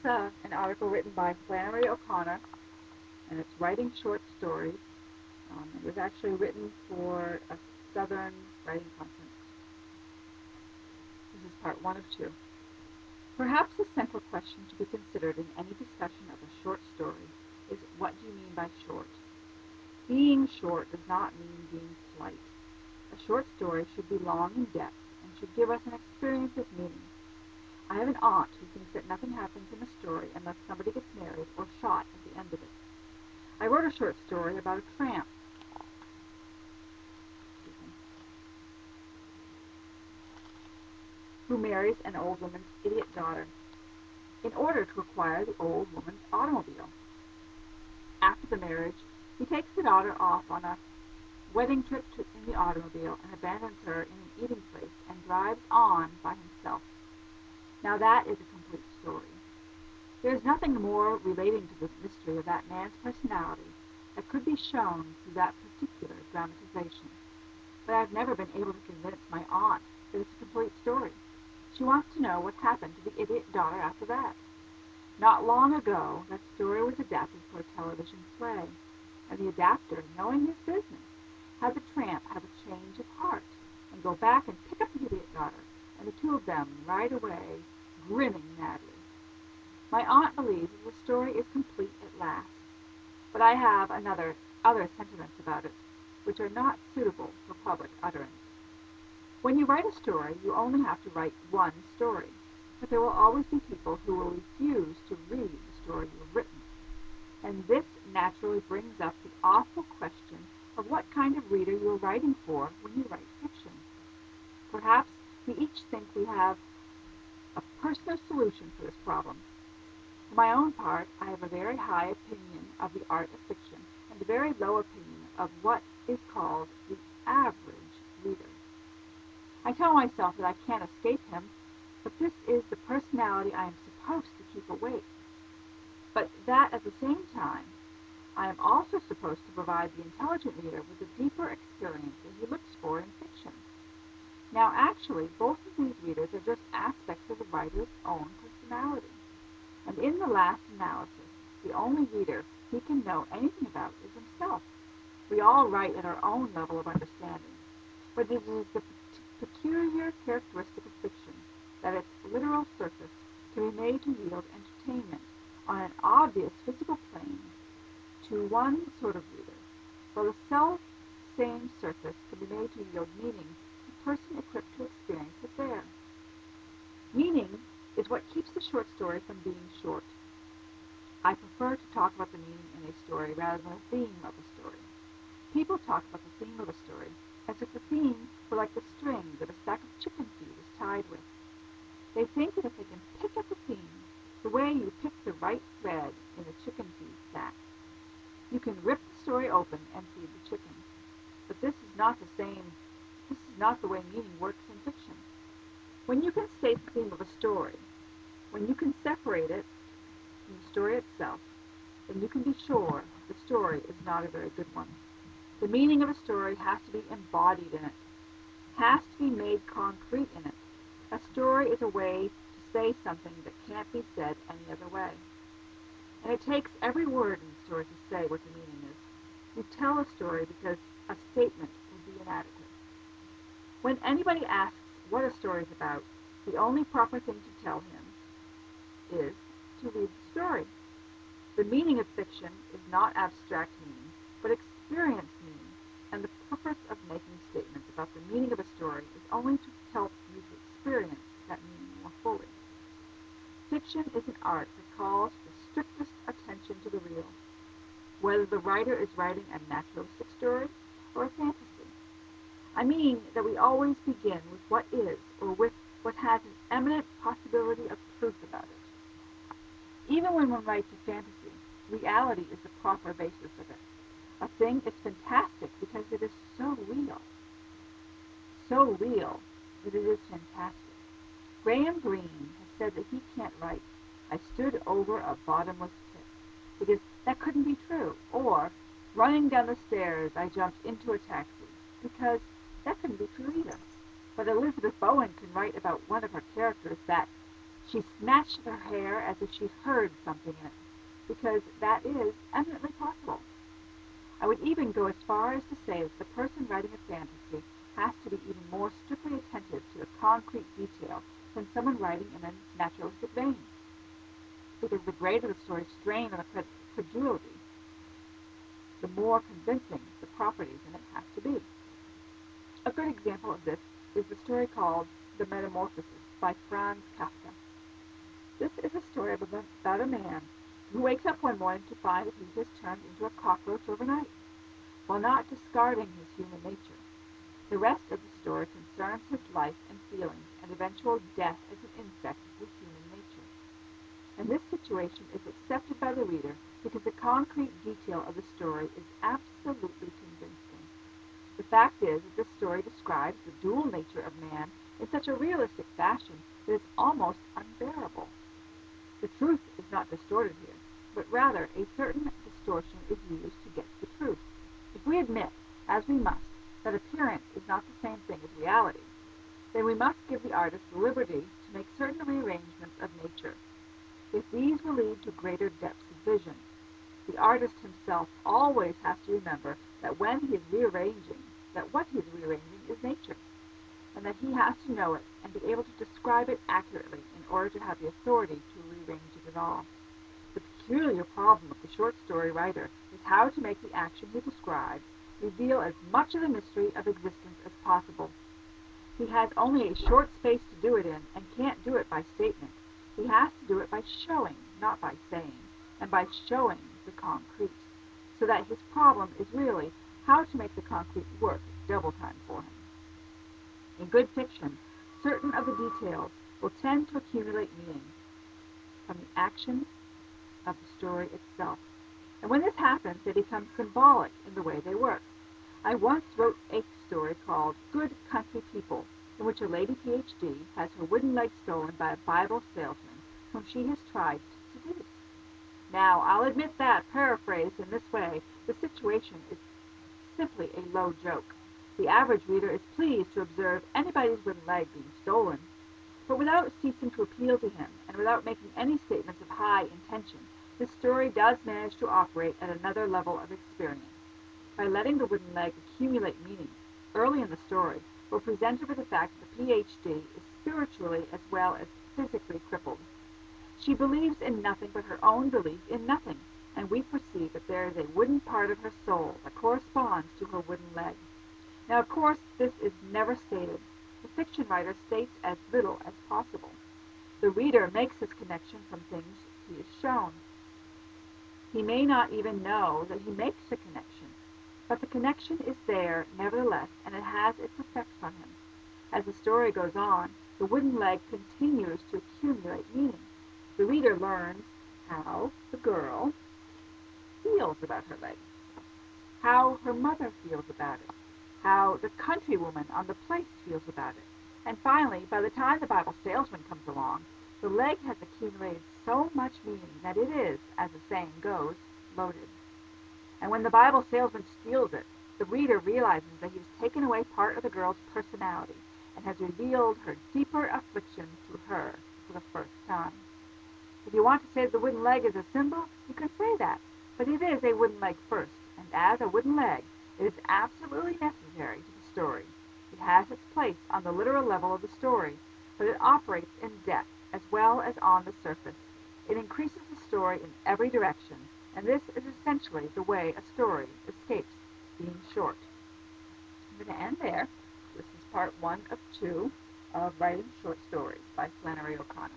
an article written by Flannery O'Conner, and it's writing short stories. It was actually written for a Southern Writing Conference. This is part one of two. Perhaps the central question to be considered in any discussion of a short story is, what do you mean by short? Being short does not mean being slight. A short story should be long in depth and should give us an experience of meaning. I have an aunt who thinks that nothing happens in a story unless somebody gets married or shot at the end of it. I wrote a short story about a tramp who marries an old woman's idiot daughter in order to acquire the old woman's automobile. After the marriage, he takes the daughter off on a wedding trip in the automobile and abandons her in an eating place and drives on by himself. Now that is a complete story. There is nothing more relating to the mystery of that man's personality that could be shown through that particular dramatization. But I've never been able to convince my aunt that it's a complete story. She wants to know what happened to the idiot daughter after that. Not long ago, that story was adapted for a television play, and the adapter, knowing his business, had the tramp have a change of heart and go back and pick up the idiot daughter, and the two of them ride away, grinning madly. My aunt believes that the story is complete at last, but I have other sentiments about it, which are not suitable for public utterance. When you write a story, you only have to write one story, but there will always be people who will refuse to read the story you've written. And this naturally brings up the awful question of what kind of reader you are writing for when you write fiction. Perhaps we each think we have a personal solution for this problem. For my own part, I have a very high opinion of the art of fiction and a very low opinion of what is called the average reader. I tell myself that I can't escape him, but this is the personality I am supposed to keep awake. But that at the same time, I am also supposed to provide the intelligent reader with the deeper experience that he looks for in fiction. Now actually, both of these readers are just aspects of the writer's own personality. And in the last analysis, the only reader he can know anything about is himself. We all write at our own level of understanding, but it is the peculiar characteristic of fiction that its literal surface can be made to yield entertainment on an obvious physical plane to one sort of reader, while the self-same surface can be made to yield meaning to the person equipped to experience it there. Meaning is what keeps the short story from being short. I prefer to talk about the meaning in a story rather than the theme of a story. People talk about the theme of a story as if the theme were like the string that a sack of chicken feed is tied with. They think that if they can pick at the theme the way you pick the right thread in a chicken feed sack, you can rip the story open and feed the chicken. But this is not the way meaning works in fiction. When you can state the theme of a story, when you can separate it from the story itself, then you can be sure the story is not a very good one. The meaning of a story has to be embodied in it, has to be made concrete in it. A story is a way to say something that can't be said any other way. And it takes every word in the story to say what the meaning is. You tell a story because a statement would be inadequate. When anybody asks what a story is about, the only proper thing to tell him is to read the story. The meaning of fiction is not abstract meaning, but experience meaning, and the purpose of making statements about the meaning of a story is only to help you to experience that meaning more fully. Fiction is an art that calls for the strictest attention to the real, whether the writer is writing a naturalistic story or a fantasy. I mean that we always begin with what is, or with what has an eminent possibility of truth about it. Even when one writes a fantasy, reality is the proper basis of it. A thing is fantastic because it is so real that it is fantastic. Graham Greene has said that he can't write, "I stood over a bottomless pit," because that couldn't be true. Or, "Running down the stairs, I jumped into a taxi," because that couldn't be true either. But Elizabeth Bowen can write about one of her characters that She snatched at her hair as if she heard something in it, because that is eminently possible. I would even go as far as to say that the person writing a fantasy has to be even more strictly attentive to the concrete detail than someone writing in a naturalistic vein, because the greater the story's strain on the credulity, the more convincing the properties in it have to be. A good example of this is the story called The Metamorphosis by Franz Kafka. This is a story about a man who wakes up one morning to find that he has turned into a cockroach overnight, while not discarding his human nature. The rest of the story concerns his life and feelings and eventual death as an insect with human nature. And this situation is accepted by the reader because the concrete detail of the story is absolutely convincing. The fact is that this story describes the dual nature of man in such a realistic fashion that it's almost unbearable. The truth is not distorted here, but rather a certain distortion is used to get to the truth. If we admit, as we must, that appearance is not the same thing as reality, then we must give the artist liberty to make certain rearrangements of nature. If these will lead to greater depths of vision, the artist himself always has to remember that when he is rearranging, that what he is rearranging is nature, and that he has to know it and be able to describe it accurately in order to have the authority to rearrange it at all. The peculiar problem of the short story writer is how to make the action he describes reveal as much of the mystery of existence as possible. He has only a short space to do it in and can't do it by statement. He has to do it by showing, not by saying, and by showing the concrete, so that his problem is really how to make the concrete work double time for him. In good fiction, certain of the details will tend to accumulate meaning from the action of the story itself. And when this happens, they become symbolic in the way they work. I once wrote a story called Good Country People, in which a lady PhD has her wooden leg stolen by a Bible salesman whom she has tried to seduce. Now, I'll admit that, paraphrased in this way, the situation is simply a low joke. The average reader is pleased to observe anybody's wooden leg being stolen, but without ceasing to appeal to him, and without making any statements of high intention, this story does manage to operate at another level of experience. By letting the wooden leg accumulate meaning, early in the story, we're presented with the fact that the PhD is spiritually as well as physically crippled. She believes in nothing but her own belief in nothing, and we perceive that there is a wooden part of her soul that corresponds to her wooden leg. Now, of course, this is never stated. The fiction writer states as little as possible. The reader makes his connection from things he is shown. He may not even know that he makes a connection, but the connection is there nevertheless, and it has its effect on him. As the story goes on, the wooden leg continues to accumulate meaning. The reader learns how the girl feels about her leg, how her mother feels about it, how the countrywoman on the place feels about it, and finally, by the time the Bible salesman comes along, the leg has accumulated so much meaning that it is, as the saying goes, loaded. And when the Bible salesman steals it, the reader realizes that he has taken away part of the girl's personality and has revealed her deeper affliction to her for the first time. If you want to say the wooden leg is a symbol, you can say that, but it is a wooden leg first, and as a wooden leg, it is absolutely necessary to the story. It has its place on the literal level of the story, but it operates in depth as well as on the surface. It increases the story in every direction, and this is essentially the way a story escapes being short. I'm going to end there. This is part 1 of 2 of Writing Short Stories by Flannery O'Conner.